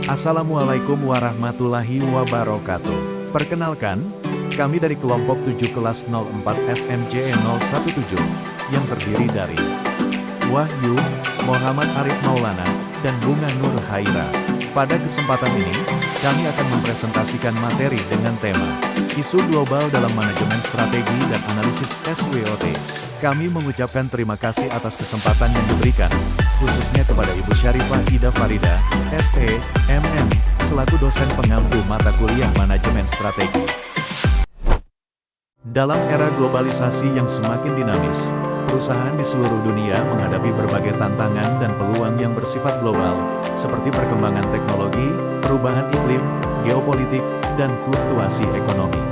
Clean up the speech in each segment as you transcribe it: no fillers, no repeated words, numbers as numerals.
Assalamualaikum warahmatullahi wabarakatuh. Perkenalkan, kami dari kelompok 7 kelas 04 SMJE 017, yang terdiri dari Wahyu, Muhammad Arif Maulana, dan Bunga Nur Haira. Pada kesempatan ini, kami akan mempresentasikan materi dengan tema Isu Global dalam Manajemen Strategi dan Analisis SWOT. Kami mengucapkan terima kasih atas kesempatan yang diberikan, khususnya kepada Ibu Syarifah Ida Farida, SE, MM, selaku dosen pengampu mata kuliah Manajemen Strategi. Dalam era globalisasi yang semakin dinamis, perusahaan di seluruh dunia menghadapi berbagai tantangan dan peluang yang bersifat global, seperti perkembangan teknologi, perubahan iklim, geopolitik, dan fluktuasi ekonomi.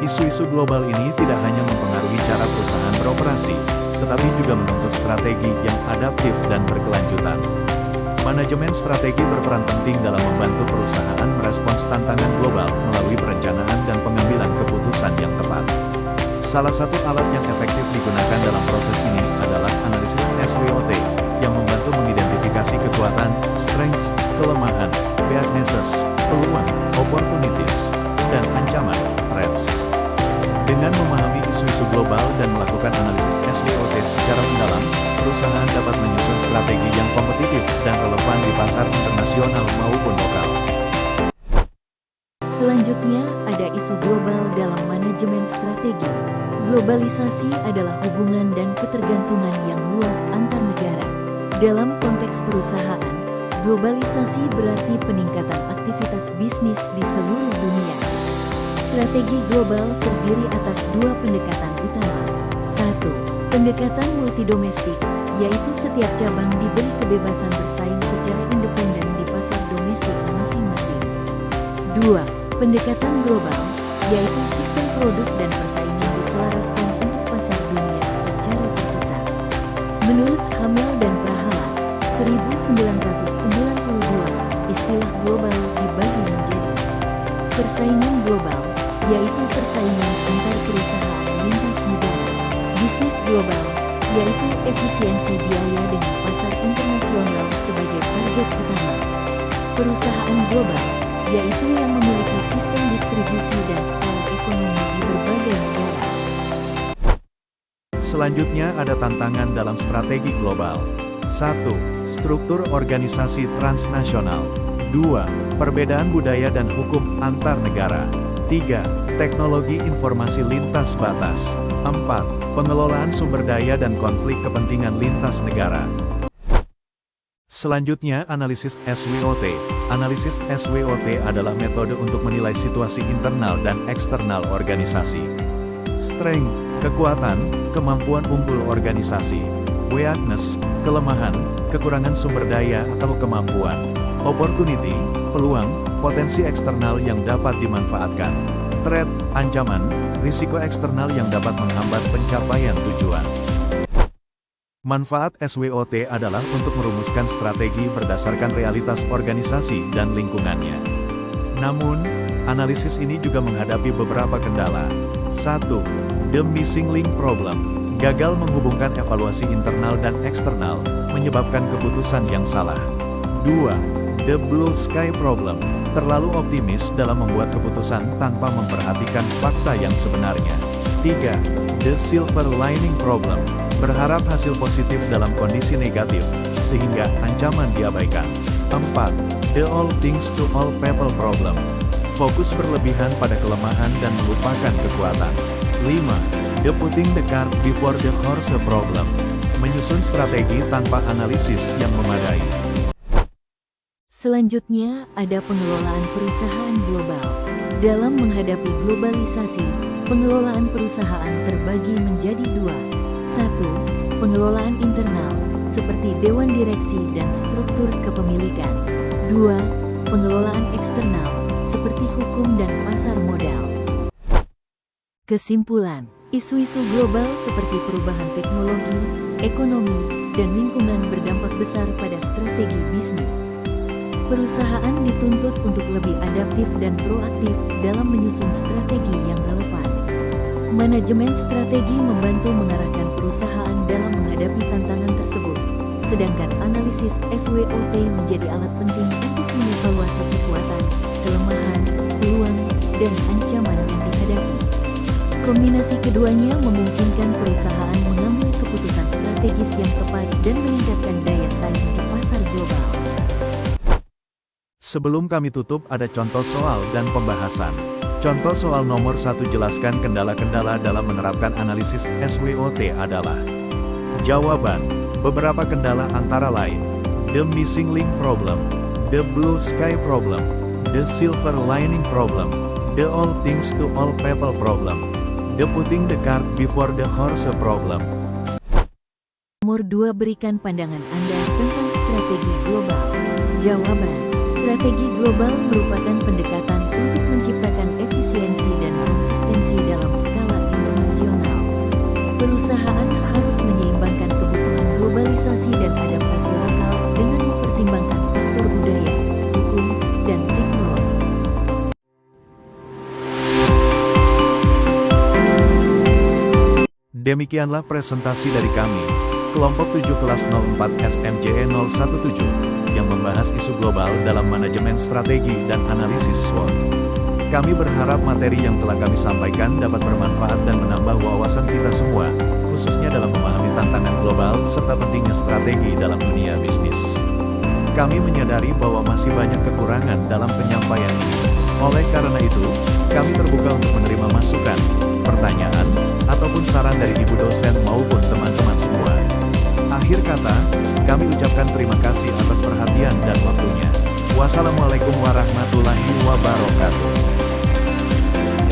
Isu-isu global ini tidak hanya mempengaruhi cara perusahaan beroperasi, tetapi juga menuntut strategi yang adaptif dan berkelanjutan. Manajemen strategi berperan penting dalam membantu perusahaan merespons tantangan global melalui perencanaan dan pengambilan keputusan yang tepat. Salah satu alat yang efektif digunakan dalam proses ini adalah analisis SWOT, yang membantu mengidentifikasi kekuatan, strengths, kelemahan, weaknesses, peluang, opportunities, dan ancaman, threats. Dengan memahami isu-isu global dan melakukan analisis SWOT secara mendalam, perusahaan dapat menyusun strategi yang kompetitif dan relevan di pasar internasional maupun lokal. Selanjutnya, ada isu global dalam manajemen strategi. Globalisasi adalah hubungan dan ketergantungan yang luas antar negara. Dalam konteks perusahaan, globalisasi berarti peningkatan aktivitas bisnis di seluruh dunia. Strategi global terdiri atas dua pendekatan utama. 1. Pendekatan multidomestik, yaitu setiap cabang diberi kebebasan bersaing secara independen di pasar domestik masing-masing. 2. Pendekatan global, yaitu sistem produk dan persaingan diselaraskan untuk pasar dunia secara terpusat. Menurut Hamel dan Prahala, 1992, istilah global dibagi menjadi persaingan global, yaitu persaingan antar perusahaan lintas negara. Bisnis global, yaitu efisiensi biaya dengan pasar internasional sebagai target utama. Perusahaan global, yaitu yang memiliki sistem distribusi dan skala ekonomi di berbagai negara. Selanjutnya ada tantangan dalam strategi global. 1. Struktur organisasi transnasional. 2. Perbedaan budaya dan hukum antar negara. 3. Teknologi informasi lintas batas. 4. Pengelolaan sumber daya dan konflik kepentingan lintas negara. Selanjutnya, analisis SWOT. Analisis SWOT adalah metode untuk menilai situasi internal dan eksternal organisasi. Strength, kekuatan, kemampuan unggul organisasi. Weakness, kelemahan, kekurangan sumber daya atau kemampuan. Opportunity, peluang, potensi eksternal yang dapat dimanfaatkan. Threat, ancaman, risiko eksternal yang dapat menghambat pencapaian tujuan. Manfaat SWOT adalah untuk merumuskan strategi berdasarkan realitas organisasi dan lingkungannya. Namun, analisis ini juga menghadapi beberapa kendala. 1. The missing link problem. Gagal menghubungkan evaluasi internal dan eksternal, menyebabkan keputusan yang salah. 2. The blue sky problem. Terlalu optimis dalam membuat keputusan tanpa memperhatikan fakta yang sebenarnya. 3. The silver lining problem. Berharap hasil positif dalam kondisi negatif, sehingga ancaman diabaikan. 4. The all things to all people problem. Fokus berlebihan pada kelemahan dan melupakan kekuatan. 5. The putting the cart before the horse problem. Menyusun strategi tanpa analisis yang memadai. Selanjutnya, ada pengelolaan perusahaan global. Dalam menghadapi globalisasi, pengelolaan perusahaan terbagi menjadi dua. 1. Pengelolaan internal, seperti dewan direksi dan struktur kepemilikan. 2. Pengelolaan eksternal, seperti hukum dan pasar modal. Kesimpulan, isu-isu global seperti perubahan teknologi, ekonomi, dan lingkungan berdampak besar pada strategi bisnis. Perusahaan dituntut untuk lebih adaptif dan proaktif dalam menyusun strategi yang relevan. Manajemen strategi membantu mengarahkan perusahaan dalam menghadapi tantangan tersebut, sedangkan analisis SWOT menjadi alat penting untuk mengevaluasi kekuatan, kelemahan, peluang, dan ancaman yang dihadapi. Kombinasi keduanya memungkinkan perusahaan mengambil keputusan strategis yang tepat dan meningkatkan daya saing di pasar global. Sebelum kami tutup, ada contoh soal dan pembahasan. Contoh soal nomor 1, jelaskan kendala-kendala dalam menerapkan analisis SWOT adalah. Jawaban, beberapa kendala antara lain, the missing link problem, the blue sky problem, the silver lining problem, the all things to all people problem, the putting the cart before the horse problem. Nomor 2, berikan pandangan Anda tentang strategi global. Jawaban, strategi global merupakan pendekatan untuk menciptakan efisiensi dan konsistensi dalam skala internasional. Perusahaan harus menyeimbangkan kebutuhan globalisasi dan adaptasi lokal dengan mempertimbangkan faktor budaya, hukum, dan teknologi. Demikianlah presentasi dari kami, kelompok 7 kelas 04 SMJE 017, yang membahas isu global dalam manajemen strategi dan analisis SWOT. Kami berharap materi yang telah kami sampaikan dapat bermanfaat dan menambah wawasan kita semua, khususnya dalam memahami tantangan global serta pentingnya strategi dalam dunia bisnis. Kami menyadari bahwa masih banyak kekurangan dalam penyampaian ini. Oleh karena itu, kami terbuka untuk menerima masukan, pertanyaan, ataupun saran dari ibu dosen maupun teman-teman semua. Akhir kata, kami ucapkan terima kasih atas perhatian dan waktunya. Wassalamualaikum warahmatullahi wabarakatuh.